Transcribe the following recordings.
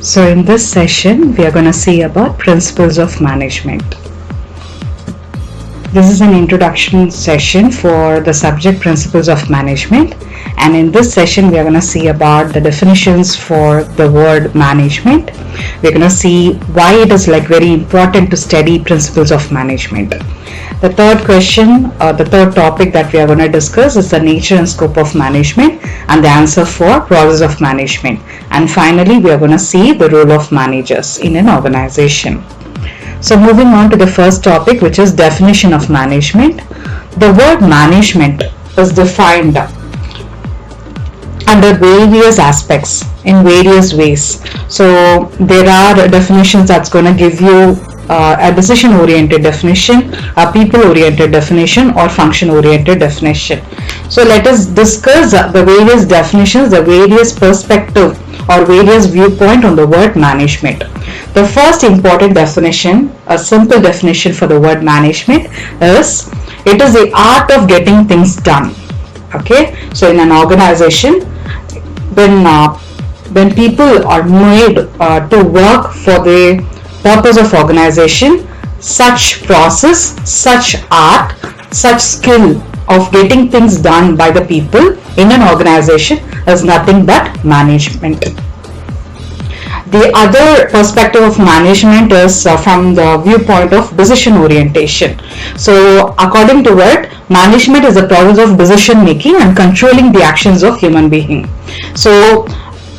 So in this session, we are going to see about principles of management. This is an introduction session for the subject principles of management, and in this session we are going to see about the definitions for the word management. We're going to see why it is very important to study principles of management. The third question or the third topic that we are going to discuss is the nature and scope of management and the answer for process of management. And finally, we are going to see the role of managers in an organization. So moving on to the first topic, which is definition of management. The word management is defined under various aspects in various ways. So there are definitions that's going to give you a decision-oriented definition, a people-oriented definition, or function-oriented definition. So let us discuss the various definitions, the various perspective or various viewpoint on the word management. The first important definition, a simple definition for the word management, is it is the art of getting things done. Okay, so in an organization, when people are made to work for the purpose of organization, such process, such art, such skill of getting things done by the people in an organization is nothing but management. The other perspective of management is from the viewpoint of decision orientation. So according to it, management is the process of decision making and controlling the actions of human being. So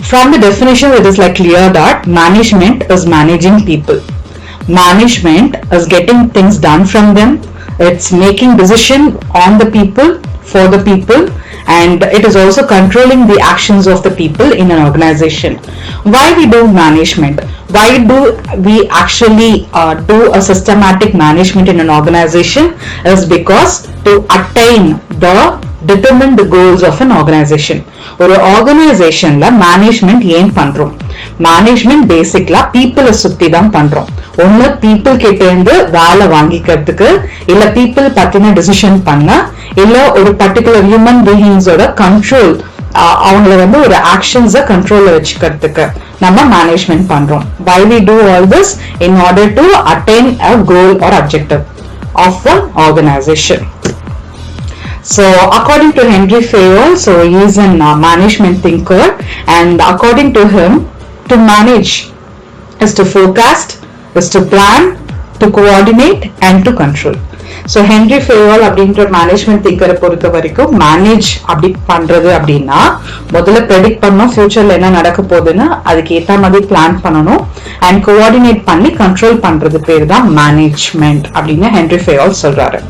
from the definition, it is clear that management is managing people. Management is getting things done from them. It's making decision on the people, for the people, and it is also controlling the actions of the people in an organization. Why we do management? Why do we actually do a systematic management in an organization? Is because to attain the determined goals of an organization. ஒரு ஆர்கனைசேஷன்ல management ஏன் பண்றோம்? Management பேசிக்கலா பீப்புளை சுத்தி தான் பண்றோம். ஒன்னு people கிட்ட இருந்து வேலை வாங்கிக்கிறதுக்கு, இல்ல பீப்புள் பத்தின டிசிஷன் பண்ண, இல்ல ஒரு பர்டிகுலர் ஹியூமன் பீயிங்ஸோட கண்ட்ரோல், அவங்கள ஒரு ஆக்ஷன்ஸை கண்ட்ரோல்ல வச்சுக்கிறதுக்கு நம்ம மேனேஜ்மெண்ட் பண்றோம். Why we do all this? In order to attain a goal or objective of an organization. So according to Henry Fayol, so he is a management thinker, and according to him, to manage is to forecast, is to plan, to coordinate and to control. So Henry Fayol அப்படின்ற management திங்கரை பொறுத்த வரைக்கும் manage அப்படி பண்றது அப்படின்னா முதல்ல predict பண்ணணும் ஃபியூச்சர்ல என்ன நடக்க போகுதுன்னு, அதுக்கு ஏற்ற மாதிரி பிளான் பண்ணணும், அண்ட் கோஆர்டினேட் பண்ணி கண்ட்ரோல் பண்றது பேர் தான் மேனேஜ்மெண்ட் அப்படின்னு ஹென்ரி ஃபேயால் சொல்றாரு.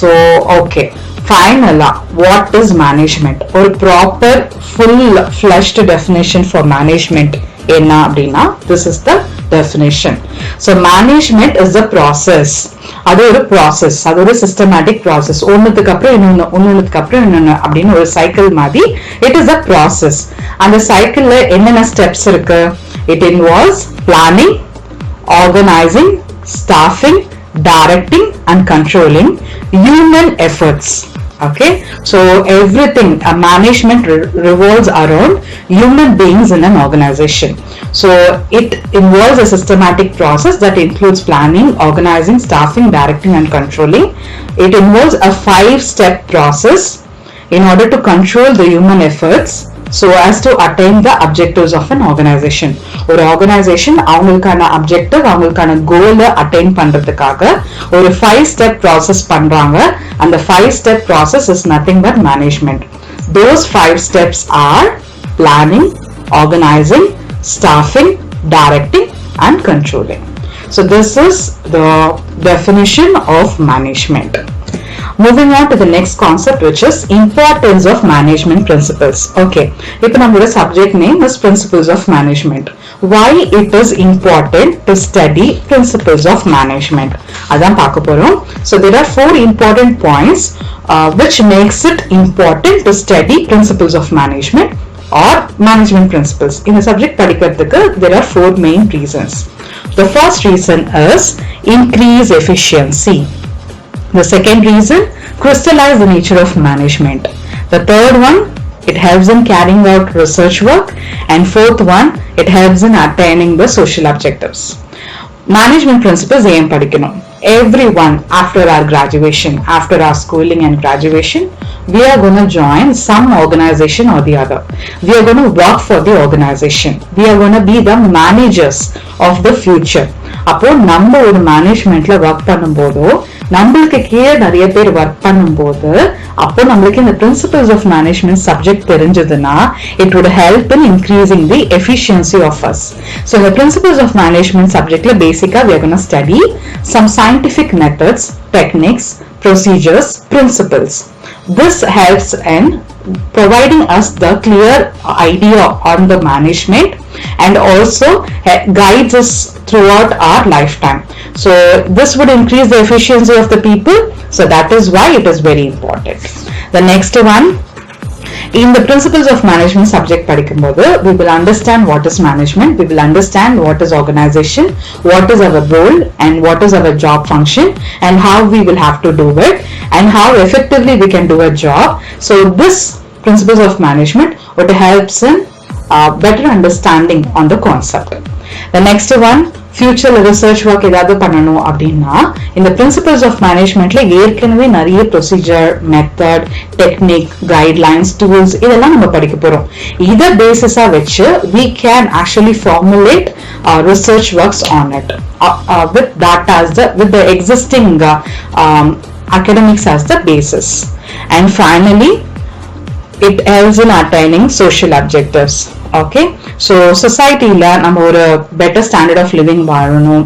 ஸோ ஓகே, ஃபைனலா வாட் இஸ் மேனேஜ்மெண்ட்? ஒரு proper full fledged definition for management என்ன அப்படின்னா, this is the definition. So management is the process. அது ஒரு process, அது ஒரு systematic process. ஒண்ணுத்துக்கு அப்புறம் இன்னொன்னுக்கு அப்புறம் இன்னொன்னு அப்படின்னு ஒரு சைக்கிள் மாதிரி. It is a process. அந்த சைக்கிள்ல என்னென்ன ஸ்டெப்ஸ் இருக்கு? It involves planning, organizing, staffing, directing and controlling human efforts. Okay, so everything management revolves around human beings in an organization. So it involves a systematic process that includes planning, organizing, staffing, directing and controlling. It involves a 5-step process in order to control the human efforts so as to attain the objectives of an organization. ஒரு organization அவங்களுக்கான objective, அவங்களுக்கான goal attain பண்றதுக்காக ஒரு 5-step process பண்றாங்க. And the 5-step process is nothing but management. Those 5 steps are planning, organizing, staffing, directing and controlling. So this is the definition of management. Moving on to the next concept, which is importance of management principles. Okay, இப்போ நம்மளோட subject name is principles of management. Why it is important to study principles of management? அதான் பார்க்க போறோம். So there are 4 important points which makes it important to study principles of management or management principles. In the subject படிக்கிறதுக்கு there are 4 main reasons. The first reason is increase efficiency. The second reason, crystallize the nature of management. The third one, it helps in carrying out research work, and fourth one, it helps in attaining the social objectives. Management principles aim padikkanum. Everyone after our graduation, after our schooling and graduation, we are going to join some organization or the other. We are going to work for the organization. We are going to be the managers of the future. அப்போ நம்ம ஒரு மேனேஜ்மெண்ட்ல work பண்ணும்போதோ, நம்மளுக்கு கீழே நிறைய பேர் work பண்ணும்போது, அப்போ நம்மளுக்கு இந்த பிரின்சிபல்ஸ் ஆஃப் மேனேஜ்மெண்ட் சப்ஜெக்ட் தெரிஞ்சதுன்னா, it would help in increasing the efficiency of us. So the principles of management subjectல basically we are going to study some scientific methods, techniques, procedures, principles. This helps in providing us the clear idea on the management and also guides us throughout our lifetime. So this would increase the efficiency of the people. So that is why it is very important. The next one, in the principles of management subject padikumbodhu, we will understand what is management, we will understand what is organization, what is our role and what is our job function, and how we will have to do it and how effectively we can do a job. So this principles of management would help in better understanding on the concept. The next one, future research work ஏதாவது பண்ணணும் அப்படின்னா, இந்த principles of managementல ஏற்கனவே நிறைய procedure, method, technique, guidelines, tools இதெல்லாம் நம்ம படிக்க போறோம். இத பேசிஸா வச்சு we can actually formulate research works on it with that as the existing academics as the basis. And finally, it helps in attaining social objectives. Okay, so society-ல நம்ம ஒரு better standard of living வாழணும்,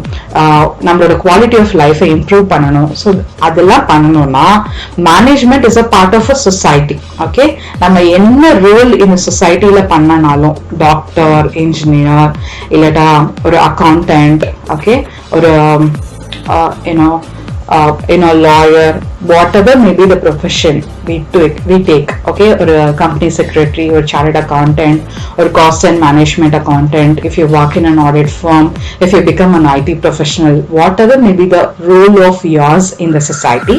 நம்மளோட quality of life improve பண்ணணும். So அதெல்லாம் பண்ணணும்னா management is a part of a society. Okay, நம்ம என்ன role இந்த society-ல பண்ணனாலும், doctor, engineer, இல்லட்டா ஒரு accountant, okay, ஒரு lawyer, whatever may be the profession we take, okay, or a company secretary or chartered accountant or cost and management accountant, if you work in an audit firm, if you become an IT professional, whatever may be the role of yours in the society,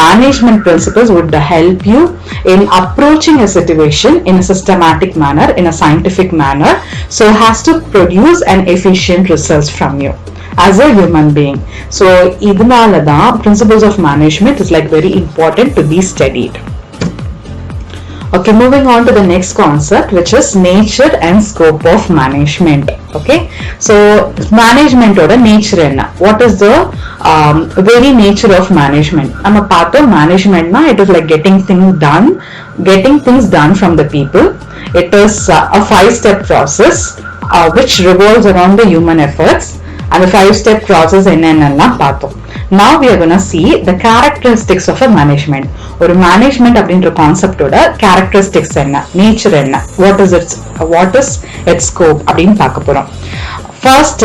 management principles would help you in approaching a situation in a systematic manner, in a scientific manner, so it has to produce an efficient results from you as a human being. So idnala da principles of management is like very important to be studied. Okay, moving on to the next concept, which is nature and scope of management. Okay, so management oda nature enna, what is the very nature of management? Nama paatho management na, it is like getting things done from the people. It is a 5-step process which revolves around the human efforts. And the 5-step process என்னென்னலாம் பார்த்தோம். Now we are going to see the characteristics of a management. ஒரு management அப்படின்ற கான்செப்டோட characteristics என்ன, nature என்ன, what is its scope அப்படின்னு பார்க்க போறோம். First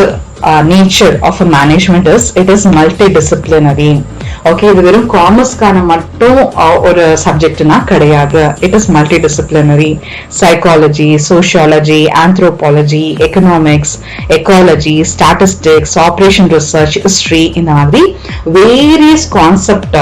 nature of a management is it is multidisciplinary. Okay, இது வெறும் காமர்ஸ்க்கான மட்டும் ஒரு சப்ஜெக்ட்னா கிடையாது. It is multidisciplinary. Psychology, sociology, anthropology, economics, ecology, statistics, operation research, history, இந்த மாதிரி various concept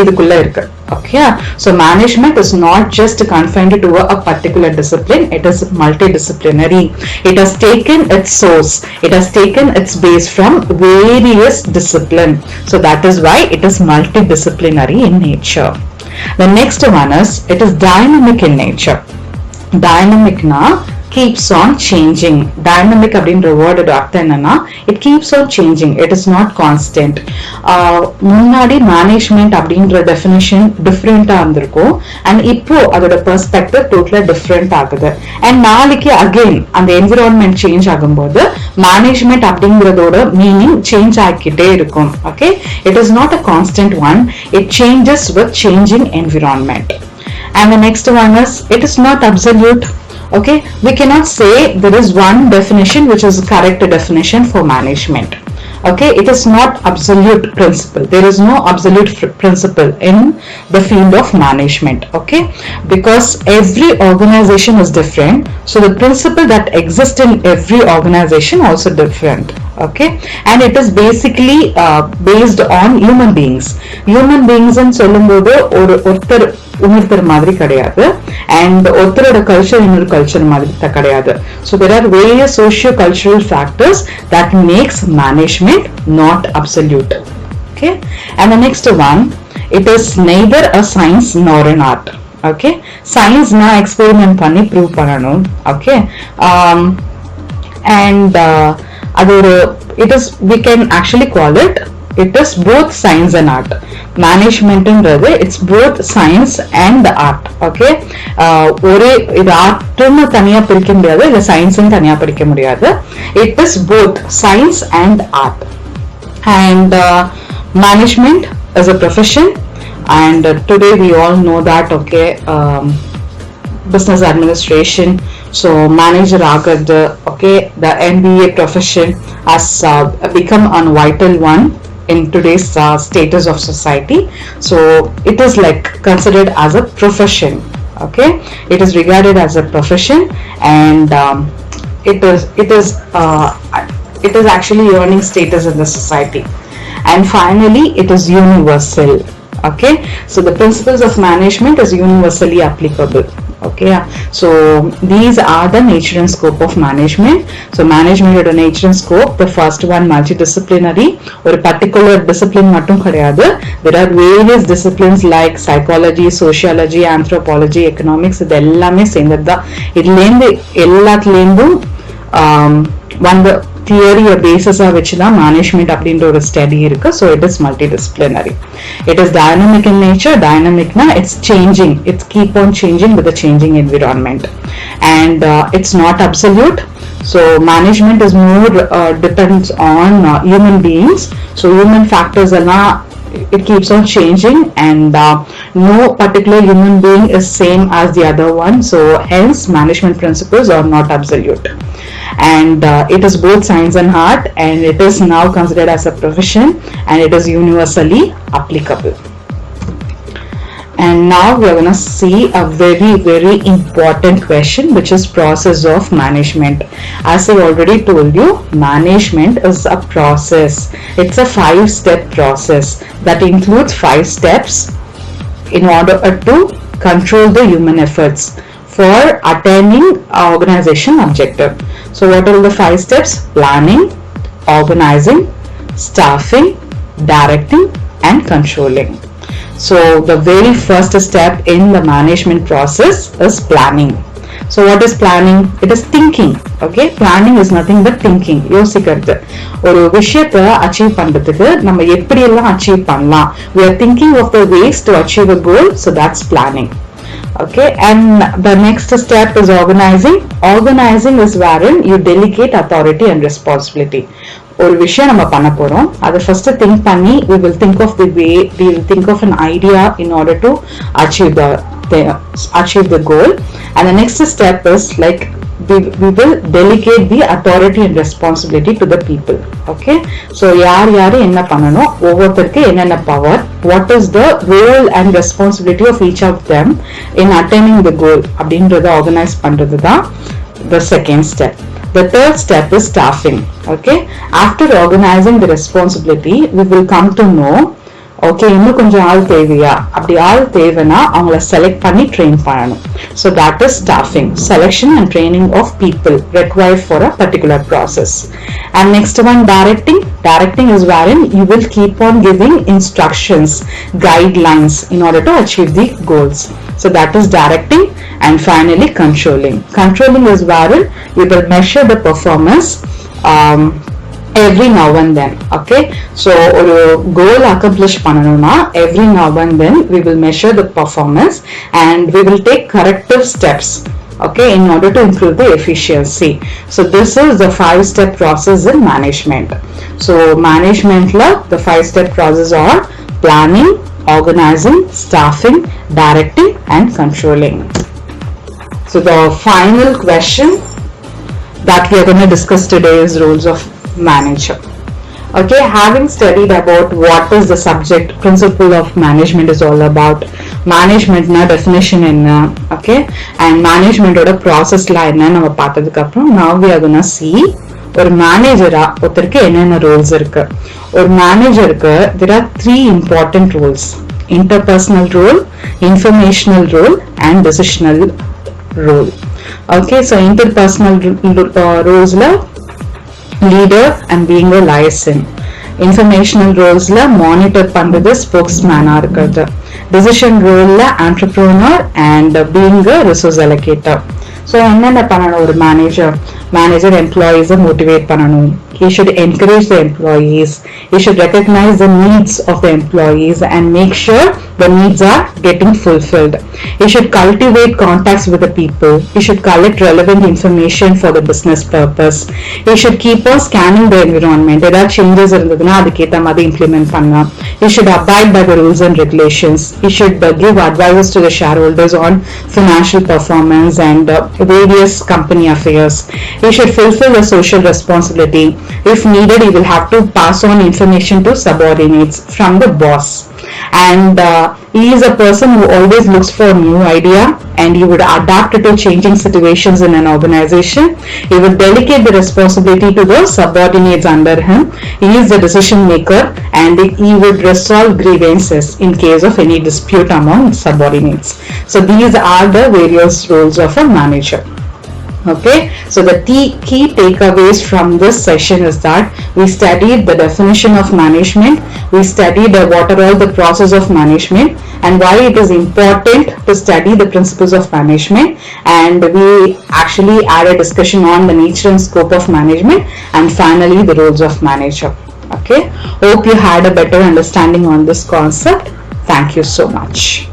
இதுக்குள்ள இருக்கு. Okay, so management is not just confined to a particular discipline, it is multidisciplinary. It has taken its source, it has taken its base from various disciplines. So that is why it is multidisciplinary in nature. The next one is it is dynamic in nature. Dynamic na keeps on changing. Dynamic அப்படின்ற வேர்டோட அர்த்தம் என்னன்னா, it keeps on changing, it is not constant. முன்னாடி management அப்படின்ற definition டிஃப்ரெண்டா இருந்திருக்கும், and இப்போ அதோட perspective டோட்டலா டிஃப்ரெண்ட் ஆகுது. அண்ட் நாளைக்கு அகைன் அந்த என்விரான்மெண்ட் சேஞ்ச் ஆகும்போது மேனேஜ்மெண்ட் அப்படிங்கறதோட மீனிங் சேஞ்ச் ஆகிக்கிட்டே இருக்கும். Okay, it is not a constant one, it changes with changing environment. And the next one is it is not absolute. Okay, we cannot say there is one definition which is correct definition for management. Okay, it is not absolute principle. There is no absolute principle in the field of management. Okay, because every organization is different, so the principle that exists in every organization also different. Okay, and it is basically based on human beings ன்னு சொல்லும்போது ஒருத்தர் இன்னொருத்தர் மாதிரி கிடையாது, and ஒருத்தரோட culture இன்னொரு culture மாதிரி கிடையாது. So there are various socio-cultural factors that makes management not absolute. Okay, and the next one, it is neither a science nor an art. Okay, science na experiment பண்ணி prove பண்ணணும். Okay, and it is, we can actually call it is both science and art. Management ன்றது it's both science and art. Okay, ஒரே இது ஆர்ட்னு தனியா பிரிக்க முடியாது, இல்ல சயின்ஸ்னு தனியா பிரிக்க முடியாது. It is both science and art. And management is a profession, and today we all know that. Okay, business administration, so manager agad, okay, the MBA profession has become a vital one in today's status of society. So it is like considered as a profession. Okay, it is regarded as a profession, and it is actually earning status in the society. And finally, it is universal. Okay, so the principles of management is universally applicable. Okay, so these are the nature and scope of management. So management oda nature and scope, the first one multidisciplinary, or a particular discipline mattum kadiyadu. There are various disciplines like psychology, sociology, anthropology, economics. Idellame sendadha. Idlende ellathilendum one theory or basis of which the management அப்படின்ற ஒரு study இருக்கு. So it is multidisciplinary. It is dynamic in nature. Dynamic na, it's changing, it's keep on changing with the changing environment, and it's not absolute. So management is more depends on human beings. So human factors are not, it keeps on changing, and no particular human being is same as the other one. So hence management principles are not absolute, and it is both science and art, and it is now considered as a profession, and it is universally applicable. And now we are going to see a very important question, which is process of management. As I already told you, management is a process. It's a 5-step process that includes 5 steps in order to control the human efforts for attaining organization objective. So what are the 5 steps? Planning, organizing, staffing, directing, and controlling. So the very first step in the management process is planning. So what is planning? It is thinking. Okay, planning is nothing but thinking. யோசிக்கிறது. ஒரு விஷயத்தை achieve பண்றதுக்கு நம்ம எப்படி எல்லாம் achieve பண்ணலாம். We are thinking of the ways to achieve a goal. So that's planning. Okay, and the next step is organizing. Organizing is wherein you delegate authority and responsibility. ஒரு விஷயம் நம்ம பண்ண போறோம், அதை ஃபர்ஸ்ட் திங்க் பண்ணி we will think of the way, we will think of an idea in order to achieve the goal. And the next step is like we will delegate the authority and responsibility to the people. Okay, so யார் என்ன பண்ணணும், ஒவ்வொருத்தருக்கு என்னென்ன power, what is the role and responsibility of each of them in attaining the goal அப்படின்றத organise பண்றது தான் the second step. The third step is staffing. Okay, after organizing the responsibility, we will come to know, okay, இன்னும் கொஞ்சம் ஆள் தேவையா, அப்படி ஆள் தேவைனா அவங்கள செலக்ட் பண்ணி ட்ரெயின் பண்ணணும். So that is staffing, selection and training of people required for a particular process. And next one, directing. Directing is wherein you will keep on giving instructions, guidelines in order to achieve the goals. So that is directing. And finally, controlling. Controlling is wherein you will measure the performance every now and then. Okay, so ஒரு goal accomplish பண்ணனும்னா every now and then we will measure the performance, and we will take corrective steps, okay, in order to improve the efficiency. So this is the 5-step process in management. So management la the 5-step process are planning, organizing, staffing, directing, and controlling. So the final question that we are going to discuss today is roles of manager. Okay, having studied about what is the subject principle of management is all about, management na definition enna, okay, and management oda process la enna nama paatadukku appuram, now we are going to see ஒரு மேனேஜரா ஒருத்தருக்கு என்னென்ன Rolle's இருக்கு? ஒரு மேனேஜருக்கு there are 3 important roles: interpersonal role, informational role and decisional role. Okay, so interpersonal roles la leader and being a liaison, informational roles la monitor பண்றது spokesman ஆ இருக்கிறது, decision role la entrepreneur and being a resource allocator. So என்னென்ன பண்ணணும் ஒரு manager employees motivate பண்ணணும். He should encourage the employees. He should recognize the needs of the employees and make sure the needs are getting fulfilled. He should cultivate contacts with the people. He should collect relevant information for the business purpose. He should keep on scanning the environment. ஏதாவது changes இருந்ததுன்னா அதுக்கேற்ற மாதிரி implement பண்ணலாம். He should abide by the rules and regulations. He should give advices to the shareholders on financial performance and various company affairs. He should fulfill the social responsibility. If needed, he will have to pass on information to subordinates from the boss. And he is a person who always looks for a new idea, and he would adapt to changing situations in an organization. He would delegate the responsibility to the subordinates under him. He is the decision maker, and he would resolve grievances in case of any dispute among subordinates. So these are the various roles of a manager. Okay, so the key takeaways from this session is that we studied the definition of management, we studied what are all the process of management and why it is important to study the principles of management, and we actually had a discussion on the nature and scope of management, and finally the roles of manager. Okay, hope you had a better understanding on this concept. Thank you so much.